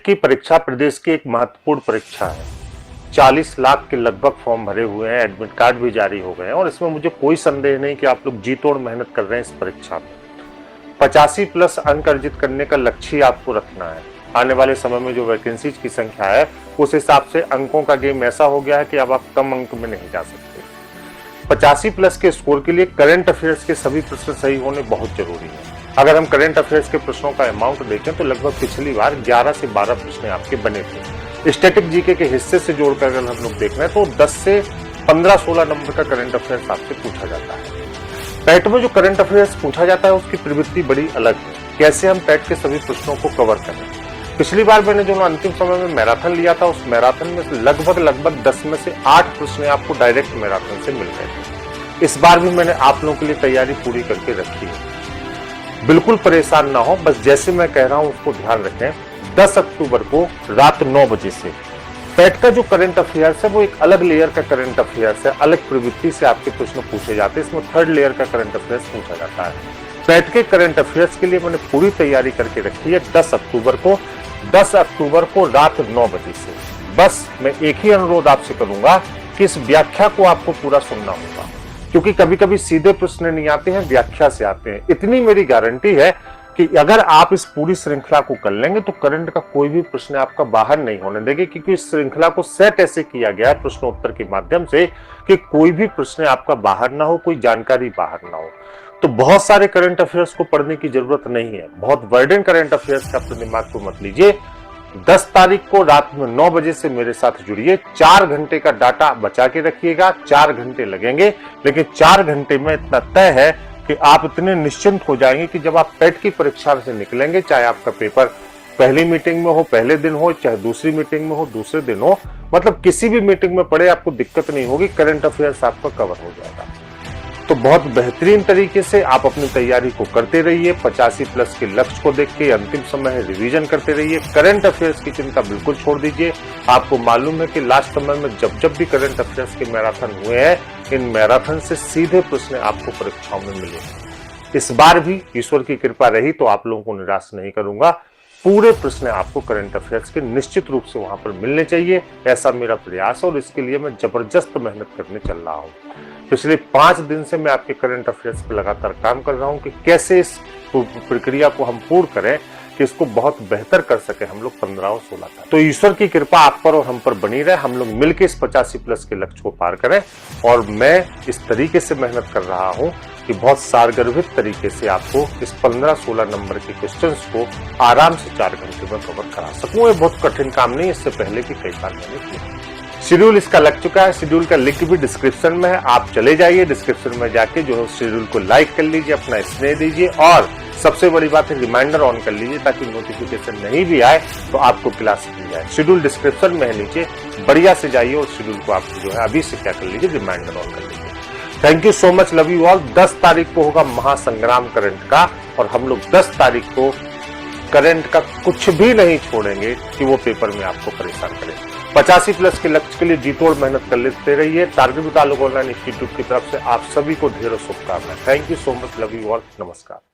की परीक्षा प्रदेश की एक महत्वपूर्ण परीक्षा है। 40 लाख के लगभग फॉर्म भरे हुए हैं, एडमिट कार्ड भी जारी हो गए हैं और इसमें मुझे कोई संदेह नहीं कि आप लोग जी तोड़ मेहनत कर रहे हैं इस परीक्षा में। 85 प्लस अंक अर्जित करने का लक्ष्य आपको रखना है। आने वाले समय में जो वैकेंसीज की संख्या है उस हिसाब से अंकों का गेम ऐसा हो गया है कि अब आप कम अंक में नहीं जा सकते। 85 प्लस के स्कोर के लिए करंट अफेयर्स के सभी प्रश्न सही होने बहुत जरूरी है। अगर हम करंट अफेयर्स के प्रश्नों का अमाउंट देखें तो लगभग पिछली बार 11 से 12 प्रश्न आपके बने थे। स्टैटिक जीके के हिस्से से जोड़कर अगर हम लोग देख रहे हैं तो 10 से 15-16 नंबर का करंट अफेयर्स आपसे पूछा जाता है। पैट में जो करंट अफेयर्स पूछा जाता है उसकी प्रवृत्ति बड़ी अलग है। कैसे हम पैट के सभी प्रश्नों को कवर करें। पिछली बार मैंने जो अंतिम समय में मैराथन लिया था उस मैराथन में लगभग 10 में से 8 प्रश्न आपको डायरेक्ट मैराथन से मिल गए थे। इस बार भी मैंने आप लोगों के लिए तैयारी पूरी करके रखी है। बिल्कुल परेशान ना हो, बस जैसे मैं कह रहा हूं उसको ध्यान रखें। 10 अक्टूबर को रात 9 बजे से पैट का जो करंट अफेयर्स है वो एक अलग लेयर का करंट अफेयर्स है, अलग प्रवृत्ति से आपके प्रश्न पूछे जाते हैं। इसमें 3rd लेयर का करंट अफेयर्स पूछा जाता है। पैट के करंट अफेयर्स के लिए मैंने पूरी तैयारी करके रखी है। 10 अक्टूबर को रात 9 बजे से। बस मैं एक ही अनुरोध आपसे करूंगा कि इस व्याख्या को आपको पूरा सुनना होगा, क्योंकि कभी कभी सीधे प्रश्न नहीं आते हैं, व्याख्या से आते हैं। इतनी मेरी गारंटी है कि अगर आप इस पूरी श्रृंखला को कर लेंगे तो करंट का कोई भी प्रश्न आपका बाहर नहीं होने देंगे, क्योंकि इस श्रृंखला को सेट ऐसे किया गया है प्रश्नोत्तर के माध्यम से कि कोई भी प्रश्न आपका बाहर ना हो, कोई जानकारी बाहर ना हो। तो बहुत सारे करंट अफेयर्स को पढ़ने की जरूरत नहीं है। बहुत बर्डन करंट अफेयर्स का अपने दिमाग को मत लीजिए। 10 तारीख को रात में 9 बजे से मेरे साथ जुड़िए। 4 घंटे का डाटा बचा के रखिएगा। 4 घंटे लगेंगे, लेकिन 4 घंटे में इतना तय है कि आप इतने निश्चिंत हो जाएंगे कि जब आप पैट की परीक्षा से निकलेंगे, चाहे आपका पेपर पहली मीटिंग में हो पहले दिन हो, चाहे दूसरी मीटिंग में हो दूसरे दिन हो, मतलब किसी भी मीटिंग में पढ़े आपको दिक्कत नहीं होगी। करंट अफेयर्स आपका कवर हो जाएगा। तो बहुत बेहतरीन तरीके से आप अपनी तैयारी को करते रहिए। 85 प्लस के लक्ष्य को देख के अंतिम समय रिवीजन करते रहिए। करंट अफेयर्स की चिंता बिल्कुल छोड़ दीजिए। आपको मालूम है कि लास्ट समय में जब भी करंट अफेयर्स के मैराथन हुए हैं, इन मैराथन से सीधे प्रश्न आपको परीक्षाओं में मिले। इस बार भी ईश्वर की कृपा रही तो आप लोगों को निराश नहीं करूंगा। पूरे प्रश्न आपको करंट अफेयर्स के निश्चित रूप से वहां पर मिलने चाहिए, ऐसा मेरा प्रयास है और इसके लिए मैं जबरदस्त मेहनत करने चल रहा हूं। पिछले 5 दिन से मैं आपके करंट अफेयर्स पर लगातार काम कर रहा हूं कि कैसे इस प्रक्रिया को हम पूर्ण करें कि इसको बहुत बेहतर कर सके हम लोग 15 और 16 तक। तो ईश्वर की कृपा आप पर और हम पर बनी रहे। हम लोग मिलकर इस 85 प्लस के लक्ष्य को पार करें और मैं इस तरीके से मेहनत कर रहा हूं कि बहुत सारगर्भित तरीके से आपको इस 15-16 नंबर के क्वेश्चंस को आराम से 4 घंटे में कवर करा सकूं। ये बहुत कठिन काम नहीं, इससे पहले भी कई बार मैंने किया। शेड्यूल इसका लग चुका है। शेड्यूल का लिंक भी डिस्क्रिप्शन में है, आप चले जाइए डिस्क्रिप्शन में जाके जो है शेड्यूल को लाइक कर लीजिए, अपना स्नेह दीजिए और सबसे बड़ी बात है रिमाइंडर ऑन कर लीजिए ताकि नोटिफिकेशन नहीं भी आए तो आपको क्लास मिल जाए। शेड्यूल डिस्क्रिप्शन में है नीचे, बढ़िया से जाइए और शेड्यूल को आप जो है अभी से क्या कर लीजिए, रिमाइंडर ऑन कर लीजिए। Thank you so much, love you all. 10 तारीख को होगा महासंग्राम करंट का और हम लोग 10 तारीख को करंट का कुछ भी नहीं छोड़ेंगे कि वो पेपर में आपको परेशान करे। 85 प्लस के लक्ष्य के लिए जी तोड़ मेहनत कर लेते रहिए। टारगेट विद ऑनलाइन इंस्टीट्यूट की तरफ से आप सभी को ढेरों शुभकामनाएं। Thank you so much, love you all, नमस्कार।